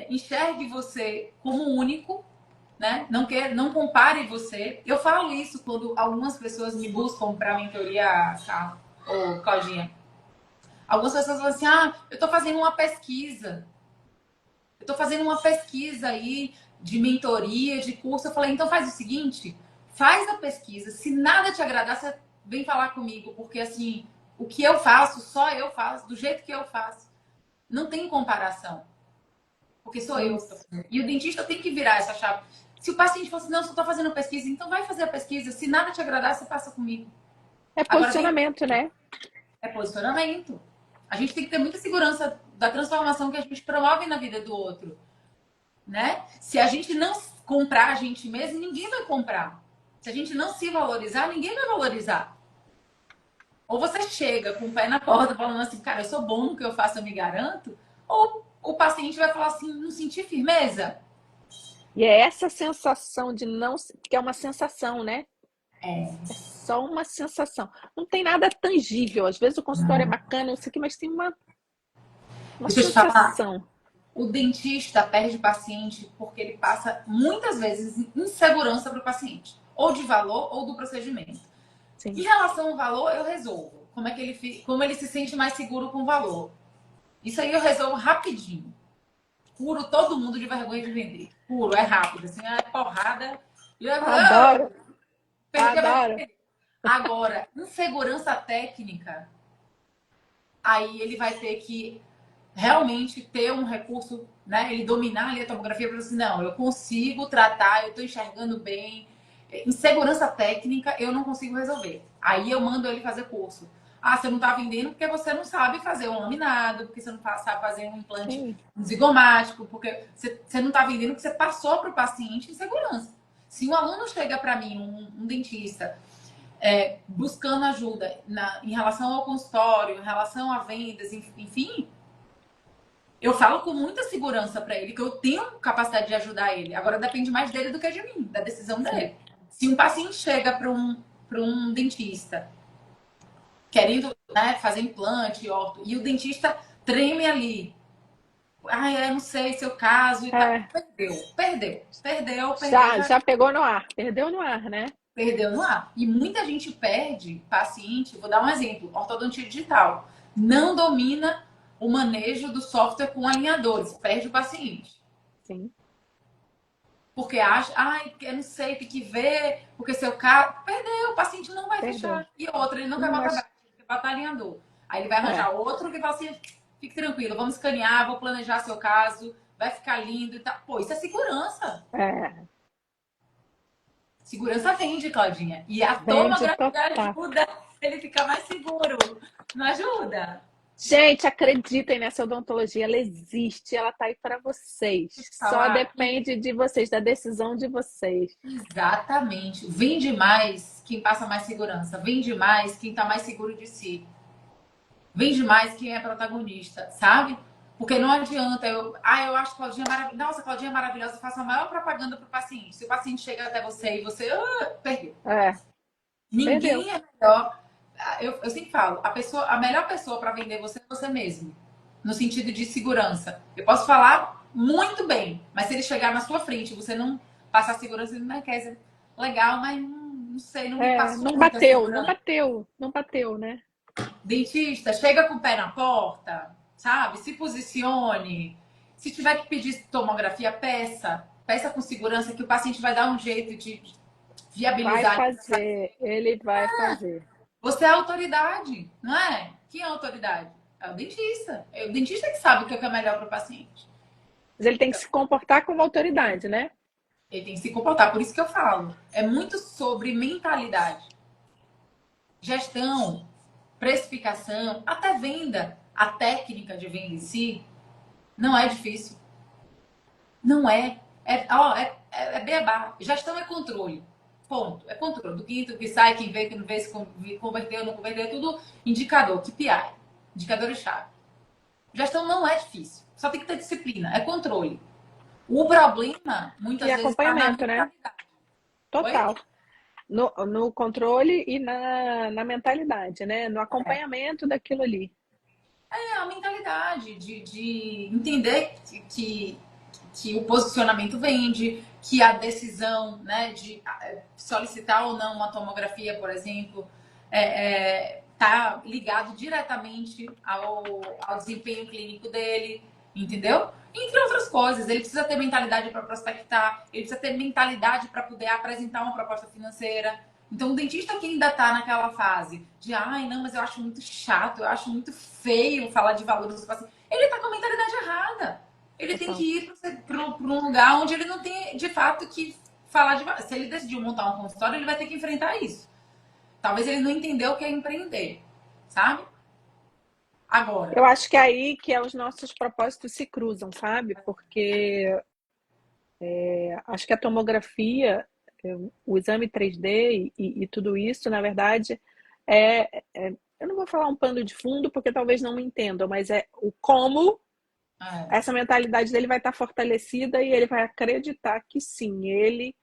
enxergue você como único, né? Não compare você. Eu falo isso quando algumas pessoas me buscam para mentoria, tá? Ou Claudinha. Algumas pessoas falam assim: ah, eu estou fazendo uma pesquisa. Eu estou fazendo uma pesquisa aí de mentoria, de curso. Eu falei, então faz o seguinte, faz a pesquisa. Se nada te agradar, você vem falar comigo, porque assim, o que eu faço, só eu faço, do jeito que eu faço. Não tem comparação. Porque sou É eu. isso. E o dentista tem que virar essa chave. Se o paciente fosse, não, só estou fazendo pesquisa, então vai fazer a pesquisa. Se nada te agradar, você passa comigo. É Agora vem, posicionamento, né? é posicionamento. A gente tem que ter muita segurança da transformação que a gente promove na vida do outro, né? Se a gente não comprar a gente mesmo, ninguém vai comprar. Se a gente não se valorizar, ninguém vai valorizar. Ou você chega com o pé na porta falando assim, cara, eu sou bom no que eu faço, eu me garanto. Ou o paciente vai falar assim, não senti firmeza. E é essa sensação de não, que é uma sensação, né? É. É só uma sensação. Não tem nada tangível. Às vezes o consultório é bacana, isso aqui, mas tem uma Deixa eu te falar, sensação. o dentista perde o paciente porque ele passa muitas vezes insegurança para o paciente, ou de valor ou do procedimento. Em Sim. relação ao valor, eu resolvo. Como ele se sente mais seguro com o valor. Isso aí eu resolvo rapidinho. Curo todo mundo de vergonha de vender. Curo, é rápido. Assim, é porrada. E eu, Adoro, perdi a vergonha de adoro. vender. Agora, insegurança técnica, aí ele vai ter que realmente ter um recurso, né? Ele dominar ali a tomografia para assim, não, eu consigo tratar, eu estou enxergando bem. Insegurança técnica eu não consigo resolver. Aí eu mando ele fazer curso. Ah, você não está vendendo porque você não sabe fazer um laminado, porque você não sabe fazer um implante Sim, zigomático, porque você não está vendendo porque você passou para o paciente insegurança. Se um aluno chega para mim, um dentista, buscando ajuda em relação ao consultório, em relação a vendas, enfim, eu falo com muita segurança para ele que eu tenho capacidade de ajudar ele. Agora depende mais dele do que de mim, da decisão sim. dele. Se um paciente chega para um dentista querendo, né, fazer implante, orto, e o dentista treme ali. Ah, eu não sei seu caso e tal. É, Perdeu, já pegou no ar, perdeu no ar, né? perdeu no ar. E muita gente perde paciente, vou dar um exemplo, ortodontia digital. Não domina o manejo do software com alinhadores, perde o paciente. Sim, Porque acha, ai, eu não sei, tem que ver, porque seu caso. Perdeu, o paciente não vai perdeu. fechar. E outra, ele não quer Não, botar mas baixo, ele quer botar alinhador. Aí ele vai arranjar é, outro que fala assim: fique tranquilo, vamos escanear, vou planejar seu caso, vai ficar lindo e tal. Pô, isso é segurança. é, Segurança vende, Claudinha. E a vende tomografia total. ajuda ele ficar mais seguro. Não ajuda? Gente, acreditem nessa odontologia, ela existe, ela tá aí para vocês. Deixa eu te Só falar. depende de vocês, da decisão de vocês. Exatamente. Vende mais quem passa mais segurança. Vende mais quem tá mais seguro de si. Vende mais quem é protagonista, sabe? Porque não adianta eu acho Claudinha maravilhosa. Nossa, Claudinha é maravilhosa, eu faço a maior propaganda pro paciente. Se o paciente chega até você e você, perdeu. É, perdeu. Ninguém é melhor. Eu sempre falo, a melhor pessoa para vender você é você mesmo. No sentido de segurança. Eu posso falar muito bem, mas se ele chegar na sua frente e você não passar segurança, ele não quer dizer legal, mas não sei, não me É, passou não muita bateu, não segurança. bateu, não bateu, né? Dentista, chega com o pé na porta, sabe? Se posicione. Se tiver que pedir tomografia, peça. Peça com segurança que o paciente vai dar um jeito de Vai viabilizar. fazer, ele vai fazer. Você é a autoridade, não é? Quem é a autoridade? É o dentista. É o dentista que sabe o que é melhor para o paciente. Mas ele tem que se comportar como autoridade, né? Ele tem que se comportar. Por isso que eu falo. É muito sobre mentalidade. Gestão, precificação, até venda. A técnica de venda em si não é difícil. Não é. É beabá. Gestão é controle. Ponto. É controle. Do que entra, do que sai, quem vê, quem não vê, se converteu, não converteu, é tudo indicador, KPI. Indicadores-chave. Gestão não é difícil. Só tem que ter disciplina. É controle. O problema, E muitas vezes, está na acompanhamento, né? mentalidade. Oi? Total. No controle e na mentalidade, né? No acompanhamento daquilo ali. É a mentalidade de entender que o posicionamento vende, que a decisão, né, de solicitar ou não uma tomografia, por exemplo, tá ligado diretamente ao desempenho clínico dele, entendeu? Entre outras coisas, ele precisa ter mentalidade para prospectar, ele precisa ter mentalidade para poder apresentar uma proposta financeira. Então, o dentista que ainda está naquela fase de, ai, não, mas eu acho muito chato, eu acho muito feio falar de valores dos pacientes, ele está com a mentalidade errada. Ele tem Total. que ir para um lugar onde ele não tem, de fato, que falar de valores. Se ele decidiu montar um consultório, ele vai ter que enfrentar isso. Talvez ele não entendeu o que é empreender, sabe? Agora, Eu acho que é aí que os nossos propósitos se cruzam, sabe? Porque acho que a tomografia, o exame 3D e tudo isso, na verdade, eu não vou falar um pano de fundo, porque talvez não me entendam, mas é o como é, essa mentalidade dele vai estar fortalecida e ele vai acreditar que sim, ele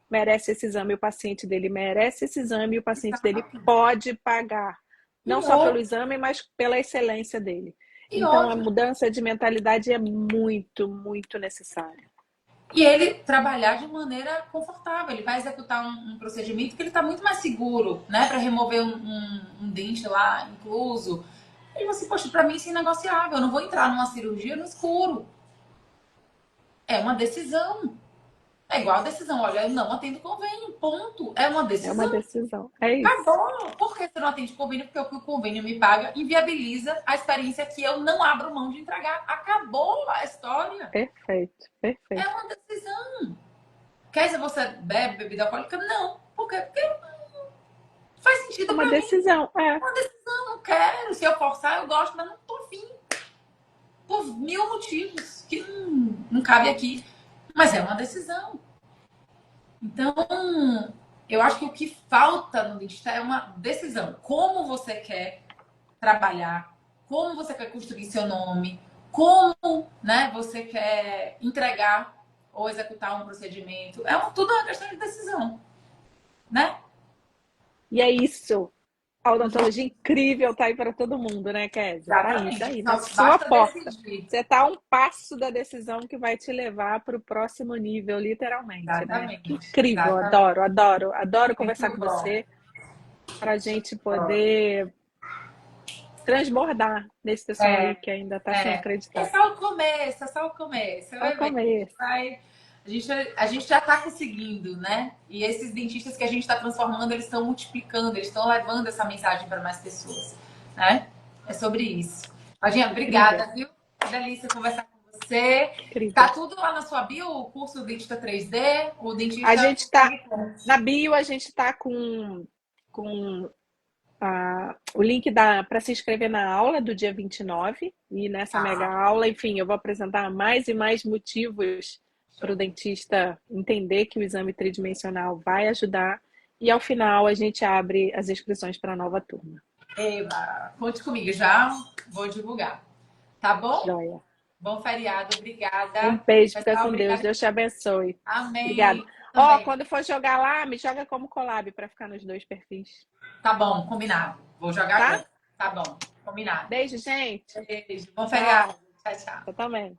merece esse exame, o paciente dele merece esse exame e o paciente dele pode pagar. e Não só pelo outra, exame, mas pela excelência dele. e Então, a outra. mudança de mentalidade é muito, muito necessária. E ele trabalhar de maneira confortável. Ele vai executar um procedimento que ele está muito mais seguro, né? Para remover um dente lá incluso. Ele vai assim, poxa, para mim isso é inegociável. Eu não vou entrar numa cirurgia no escuro. É uma decisão. É igual a decisão. Olha, eu não atendo convênio. Ponto. É uma É uma decisão. decisão. É isso. Acabou. Por que você não atende convênio? Porque o que o convênio me paga inviabiliza a experiência que eu não abro mão de entregar. Acabou a história. Perfeito, É perfeito. uma decisão. Quer dizer, você bebe bebida alcoólica? Não. Por quê? Porque faz É sentido uma pra mim. decisão. É. É uma decisão. Não quero. Se eu forçar, eu gosto, mas não tô afim. Por mil motivos que não cabe aqui. Mas é uma decisão. Então, eu acho que o que falta no dentista é uma decisão. Como você quer trabalhar, como você quer construir seu nome, como, né, você quer entregar ou executar um procedimento. Tudo uma questão de decisão, né? E é isso. A odontologia incrível tá aí para todo mundo, né, Kézia? Tá Exatamente. aí, na Só sua basta porta. decidir. Você tá a um passo da decisão que vai te levar para o próximo nível, literalmente, né? Que Exatamente. incrível, Exatamente. adoro, adoro, adoro conversar Muito com bom. você para a gente poder transbordar nesse pessoal aí É, que ainda está sem é. É acreditar. só o começo, é só o começo. Você Só o vai ver. começo. A gente já está conseguindo, né? E esses dentistas que a gente está transformando, eles estão multiplicando, eles estão levando essa mensagem para mais pessoas, né? É sobre isso. Imagina, Incrível, obrigada, viu? Que delícia conversar com você. Tá incrível. tudo lá na sua bio, o curso Dentista 3D, o A dentista gente está consegue como? na bio, a gente está com o link para se inscrever na aula do dia 29 e nessa mega Ah, aula, enfim, eu vou apresentar mais e mais motivos para o show. dentista entender que o exame tridimensional vai ajudar e ao final a gente abre as inscrições para a nova turma. Eba, conte comigo, já vou divulgar. Tá bom? Joia. Bom feriado, Um obrigada. beijo, fica Pessoal, com Deus. obrigada. Deus te abençoe. Obrigada. Amém. Ó, Também. quando for jogar lá, me joga como collab para ficar nos dois perfis, Tá bom, combinado. Vou jogar tá? agora. Tá bom, combinado. Beijo, gente. Beijo. Bom feriado. Tchau. Tchau, tchau. Você também.